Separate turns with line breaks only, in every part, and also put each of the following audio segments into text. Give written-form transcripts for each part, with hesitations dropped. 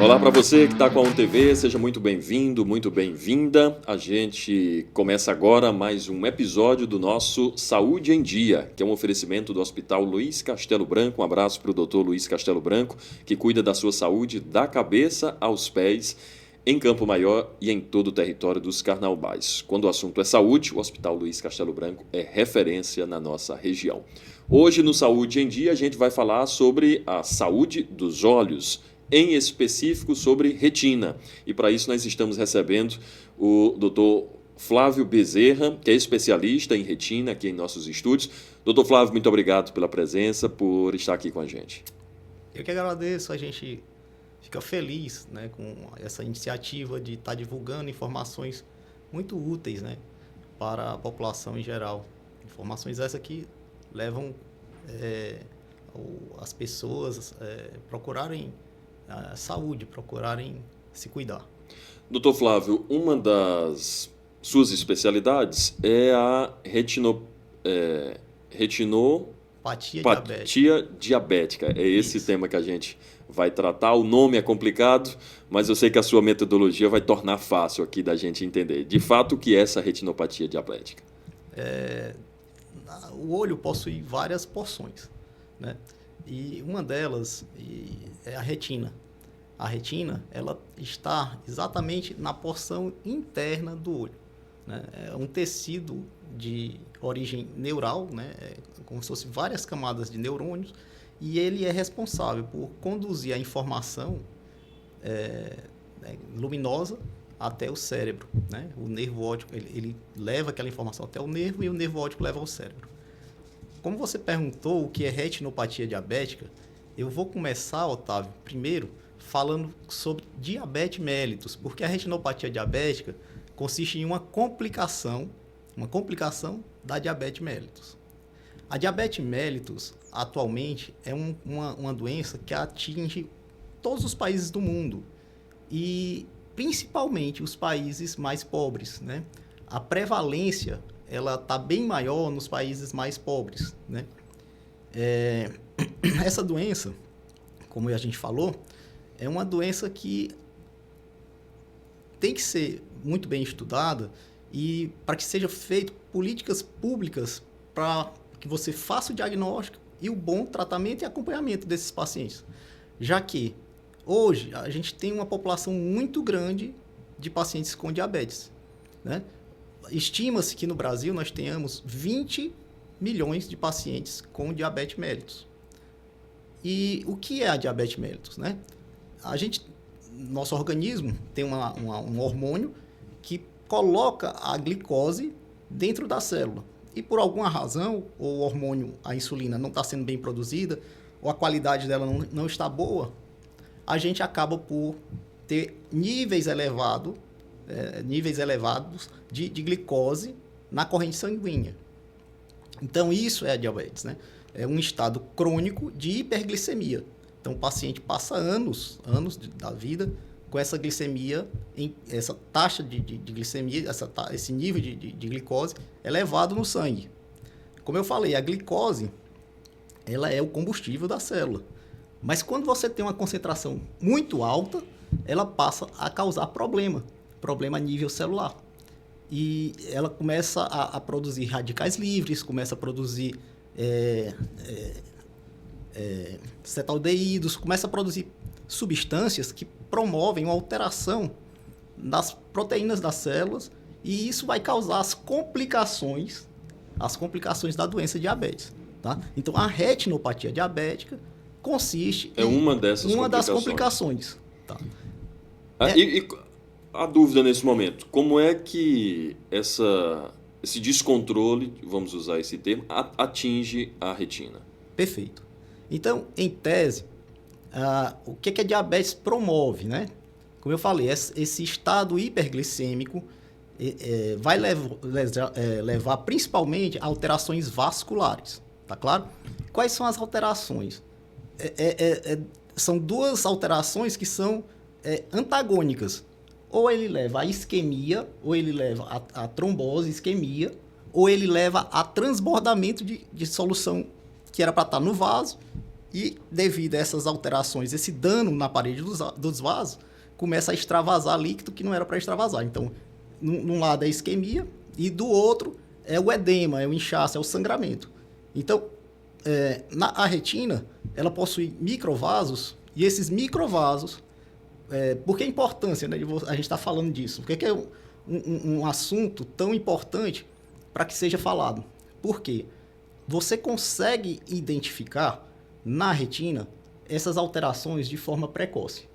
Olá para você que está com a ON TV, seja muito bem-vindo, muito bem-vinda. A gente começa agora mais um episódio do nosso Saúde em Dia, que é um oferecimento do Hospital Luiz Castelo Branco. Um abraço para o Dr. Luiz Castelo Branco, que cuida da sua saúde da cabeça aos pés, em Campo Maior e em todo o território dos Carnaubais. Quando o assunto é saúde, o Hospital Luiz Castelo Branco é referência na nossa região. Hoje no Saúde em Dia a gente vai falar sobre a saúde dos olhos, em específico sobre retina. E para isso nós estamos recebendo o Dr. Flávio Bezerra, que é especialista em retina aqui em nossos estúdios. Dr. Flávio, muito obrigado pela presença, por estar aqui com a gente.
Eu que agradeço, a gente fica feliz, né, com essa iniciativa de estar divulgando informações muito úteis, né, para a população em geral. Informações essas que levam as pessoas procurarem saúde, procurarem se cuidar.
Doutor Flávio, uma das suas especialidades é a retinopatia diabética. É esse
Isso.
tema que a gente vai tratar. O nome é complicado, mas eu sei que a sua metodologia vai tornar fácil aqui da gente entender. De fato, o que é essa retinopatia diabética?
O olho possui várias porções, né? E uma delas é a retina. A retina, ela está exatamente na porção interna do olho, né? É um tecido de origem neural, né? É como se fossem várias camadas de neurônios, e ele é responsável por conduzir a informação luminosa até o cérebro, né? O nervo óptico, ele leva aquela informação até o nervo e o nervo óptico leva ao cérebro. Como você perguntou o que é retinopatia diabética, eu vou começar, Otávio, primeiro falando sobre diabetes mellitus, porque a retinopatia diabética consiste em uma complicação da diabetes mellitus. A diabetes mellitus, atualmente, é uma doença que atinge todos os países do mundo e principalmente os países mais pobres, né? A prevalência ela está bem maior nos países mais pobres, né? Essa doença, como a gente falou, é uma doença que tem que ser muito bem estudada e para que seja feito políticas públicas para que você faça o diagnóstico e o bom tratamento e acompanhamento desses pacientes. Já que hoje a gente tem uma população muito grande de pacientes com diabetes, né? Estima-se que no Brasil nós tenhamos 20 milhões de pacientes com diabetes mellitus. E o que é a diabetes mellitus, né? Nosso organismo tem um hormônio que coloca a glicose dentro da célula. E por alguma razão, o hormônio, a insulina, não está sendo bem produzida, ou a qualidade dela não está boa, a gente acaba por ter níveis elevados de glicose na corrente sanguínea. Então, isso é a diabetes, né? É um estado crônico de hiperglicemia. Então, o paciente passa anos da vida com essa glicemia, essa taxa de glicemia, esse nível de glicose elevado no sangue. Como eu falei, a glicose ela é o combustível da célula. Mas quando você tem uma concentração muito alta, ela passa a causar problema a nível celular. E ela começa a produzir radicais livres, começa a produzir cetaldeídos, começa a produzir substâncias que promovem uma alteração das proteínas das células, e isso vai causar as complicações da doença diabetes, tá? Então, a retinopatia diabética consiste em
uma das
complicações. Tá?
E a dúvida nesse momento, como é que esse descontrole, vamos usar esse termo, atinge a retina?
Perfeito. Então, em tese, o que a diabetes promove, né? Como eu falei, esse estado hiperglicêmico vai levar principalmente a alterações vasculares, tá claro? Quais são as alterações? São duas alterações que são antagônicas. Ou ele leva a isquemia, ou ele leva a trombose, isquemia, ou ele leva a transbordamento de solução que era para estar no vaso E devido a essas alterações, esse dano na parede dos vasos, começa a extravasar líquido que não era para extravasar. Então, num lado é a isquemia e do outro é o edema, é o inchaço, é o sangramento. Então, a retina, ela possui microvasos e esses microvasos, por que a importância, né, de a gente está falando disso? Por que é um assunto tão importante para que seja falado? Porque você consegue identificar na retina essas alterações de forma precoce.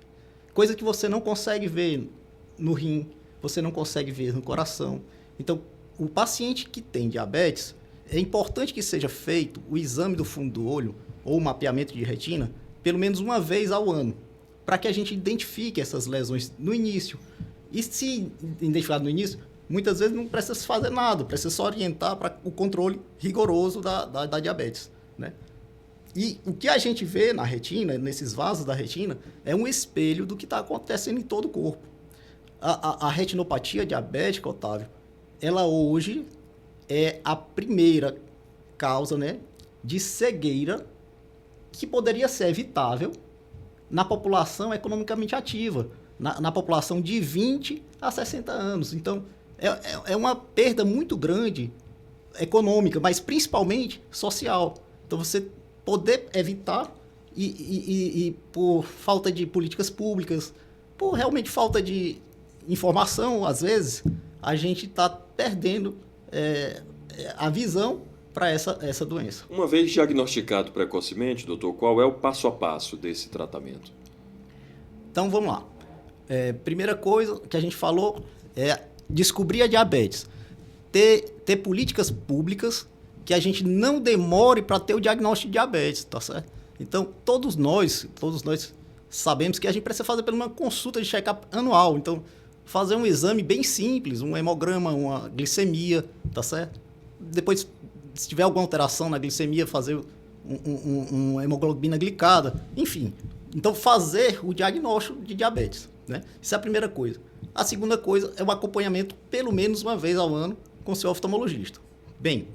Coisa que você não consegue ver no rim, você não consegue ver no coração. Então, o paciente que tem diabetes, é importante que seja feito o exame do fundo do olho ou o mapeamento de retina pelo menos uma vez ao ano, para que a gente identifique essas lesões no início. E se identificado no início, muitas vezes não precisa fazer nada, precisa só orientar para o controle rigoroso da diabetes, né? E o que a gente vê na retina, nesses vasos da retina, é um espelho do que está acontecendo em todo o corpo. A retinopatia diabética, Otávio, ela hoje é a primeira causa, né, de cegueira que poderia ser evitável na população economicamente ativa, na população de 20 a 60 anos. Então, é uma perda muito grande econômica, mas principalmente social. Então, você poder evitar e por falta de políticas públicas, por realmente falta de informação, às vezes, a gente está perdendo a visão para essa doença.
Uma vez diagnosticado precocemente, doutor, qual é o passo a passo desse tratamento?
Então, vamos lá. Primeira coisa que a gente falou é descobrir a diabetes. Ter políticas públicas que a gente não demore para ter o diagnóstico de diabetes, tá certo? Então, todos nós sabemos que a gente precisa fazer pelo menos uma consulta de check-up anual. Então, fazer um exame bem simples, um hemograma, uma glicemia, tá certo? Depois, se tiver alguma alteração na glicemia, fazer uma hemoglobina glicada, enfim. Então, fazer o diagnóstico de diabetes, né? Isso é a primeira coisa. A segunda coisa é o acompanhamento pelo menos uma vez ao ano com o seu oftalmologista. Bem,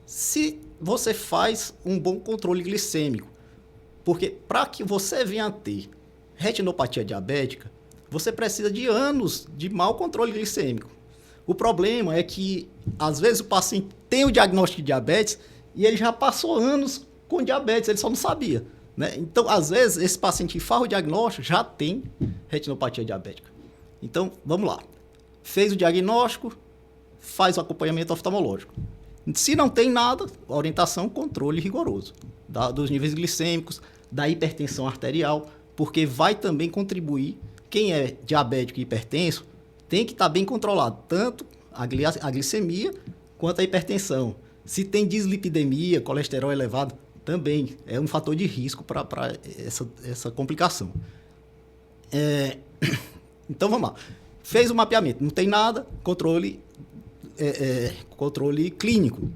se você faz um bom controle glicêmico, porque para que você venha a ter retinopatia diabética, você precisa de anos de mau controle glicêmico. O problema é que, às vezes, o paciente tem o diagnóstico de diabetes e ele já passou anos com diabetes, ele só não sabia, né? Então, às vezes, esse paciente que faz o diagnóstico já tem retinopatia diabética. Então, vamos lá. Fez o diagnóstico, faz o acompanhamento oftalmológico. Se não tem nada, orientação, controle rigoroso dos níveis glicêmicos, da hipertensão arterial, porque vai também contribuir. Quem é diabético e hipertenso tem que estar bem controlado, tanto a glicemia quanto a hipertensão. Se tem dislipidemia, colesterol elevado, também é um fator de risco para essa complicação. Então, vamos lá. Fez o mapeamento, não tem nada, controle clínico.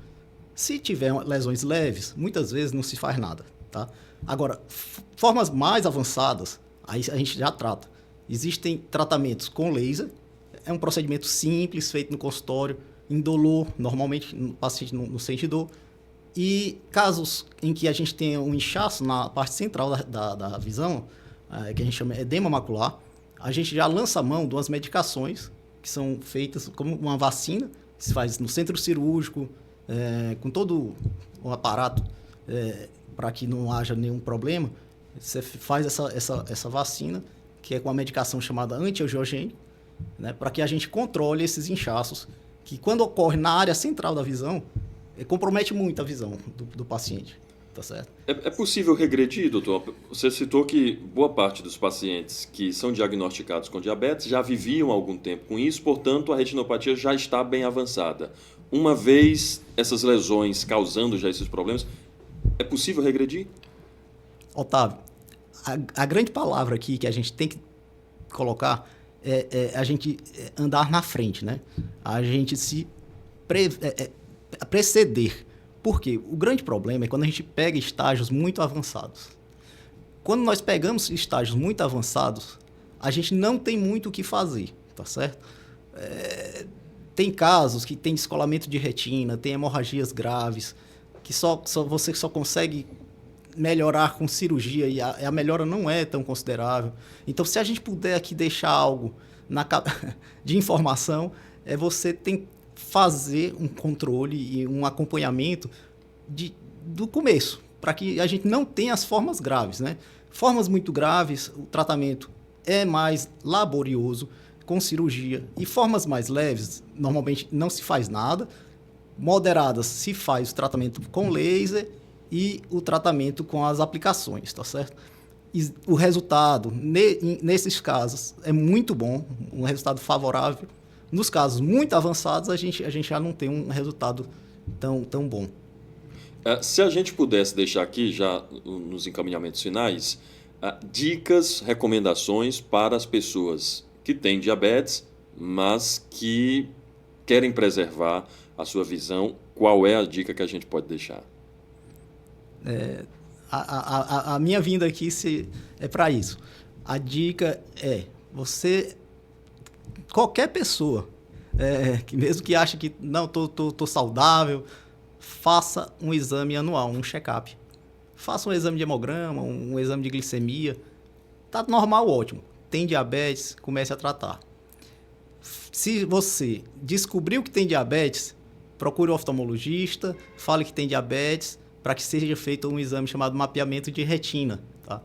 Se tiver lesões leves, muitas vezes não se faz nada, tá? Agora, formas mais avançadas, aí a gente já trata. Existem tratamentos com laser, é um procedimento simples, feito no consultório, indolor, normalmente o paciente não sente dor. E casos em que a gente tem um inchaço na parte central da visão, que a gente chama edema macular, a gente já lança a mão de umas medicações que são feitas como uma vacina, que se faz no centro cirúrgico, com todo o aparato para que não haja nenhum problema. Você faz essa vacina, que é com uma medicação chamada antiangiogênico, né, para que a gente controle esses inchaços, que quando ocorre na área central da visão, compromete muito a visão do paciente. Tá certo?
É possível regredir, doutor? Você citou que boa parte dos pacientes que são diagnosticados com diabetes já viviam há algum tempo com isso, portanto, a retinopatia já está bem avançada. Uma vez essas lesões causando já esses problemas, é possível regredir?
Otávio, a grande palavra aqui que a gente tem que colocar é a gente andar na frente, né? A gente se preceder. Por quê? O grande problema é quando a gente pega estágios muito avançados. Quando nós pegamos estágios muito avançados, a gente não tem muito o que fazer, tá certo? Tem casos que tem descolamento de retina, tem hemorragias graves, que você só consegue melhorar com cirurgia e a melhora não é tão considerável. Então, se a gente puder aqui deixar algo de informação, você tem fazer um controle e um acompanhamento do começo, para que a gente não tenha as formas graves, né? Formas muito graves, o tratamento é mais laborioso, com cirurgia. E formas mais leves, normalmente não se faz nada. Moderadas, se faz o tratamento com laser e o tratamento com as aplicações, tá certo? E o resultado, nesses casos, é muito bom, um resultado favorável. Nos casos muito avançados, a gente já não tem um resultado tão bom.
Se a gente pudesse deixar aqui, já nos encaminhamentos finais, dicas, recomendações para as pessoas que têm diabetes, mas que querem preservar a sua visão, qual é a dica que a gente pode deixar?
A minha vinda aqui é para isso. A dica é, qualquer pessoa, que mesmo que ache que não, tô saudável, faça um exame anual, um check-up. Faça um exame de hemograma, um exame de glicemia. Tá normal, ótimo. Tem diabetes, comece a tratar. Se você descobriu que tem diabetes, procure um oftalmologista, fale que tem diabetes, para que seja feito um exame chamado mapeamento de retina. Tá?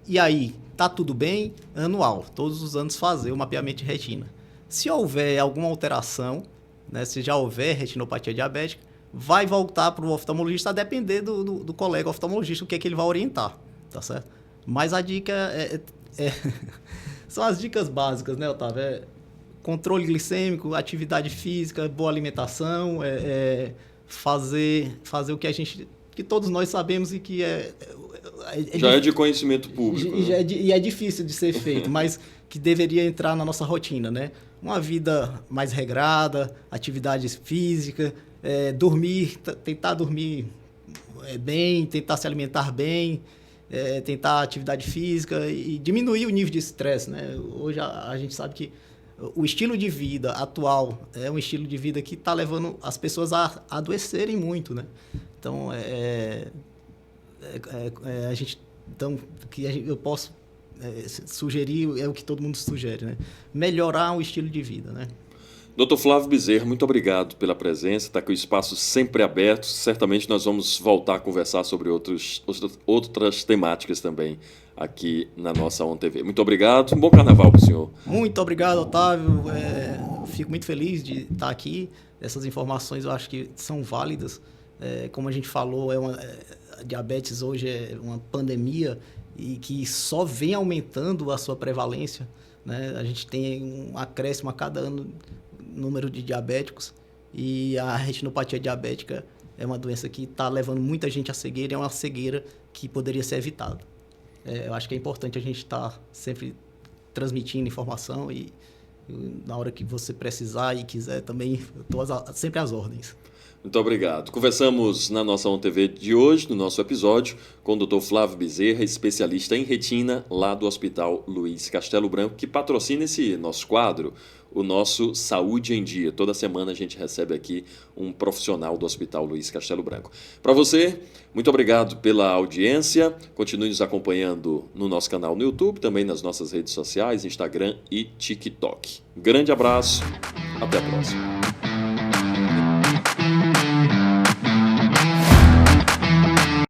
E aí, tá tudo bem? Anual, todos os anos fazer o mapeamento de retina. Se houver alguma alteração, né, se já houver retinopatia diabética, vai voltar para o oftalmologista, a depender do colega oftalmologista, o que é que ele vai orientar, tá certo? Mas a dica são as dicas básicas, né, Otávio? Controle glicêmico, atividade física, boa alimentação, fazer o que todos nós sabemos e que
já é de conhecimento público.
E é difícil de ser feito, mas que deveria entrar na nossa rotina, né? Uma vida mais regrada, atividade física, tentar dormir bem, tentar se alimentar bem, tentar atividade física e diminuir o nível de estresse, né? Hoje a gente sabe que o estilo de vida atual é um estilo de vida que está levando as pessoas a adoecerem muito, né? Então, eu posso sugerir, é o que todo mundo sugere, né? Melhorar o estilo de vida, né?
Dr. Flávio Bezerra, muito obrigado pela presença, está com o espaço sempre aberto. Certamente nós vamos voltar a conversar sobre outras temáticas também aqui na nossa ON TV. Muito obrigado, um bom carnaval para o senhor.
Muito obrigado, Otávio. Fico muito feliz de estar aqui. Essas informações eu acho que são válidas. Como a gente falou, a diabetes hoje é uma pandemia e que só vem aumentando a sua prevalência, né? A gente tem um acréscimo a cada ano número de diabéticos e a retinopatia diabética é uma doença que está levando muita gente à cegueira, é uma cegueira que poderia ser evitada. Eu acho que é importante a gente estar sempre transmitindo informação e na hora que você precisar e quiser também, estou sempre às ordens.
Muito obrigado. Conversamos na nossa ON TV de hoje, no nosso episódio, com o Dr. Flávio Bezerra, especialista em retina, lá do Hospital Luiz Castelo Branco, que patrocina esse nosso quadro, o nosso Saúde em Dia. Toda semana a gente recebe aqui um profissional do Hospital Luiz Castelo Branco. Para você, muito obrigado pela audiência. Continue nos acompanhando no nosso canal no YouTube, também nas nossas redes sociais, Instagram e TikTok. Grande abraço, até a próxima.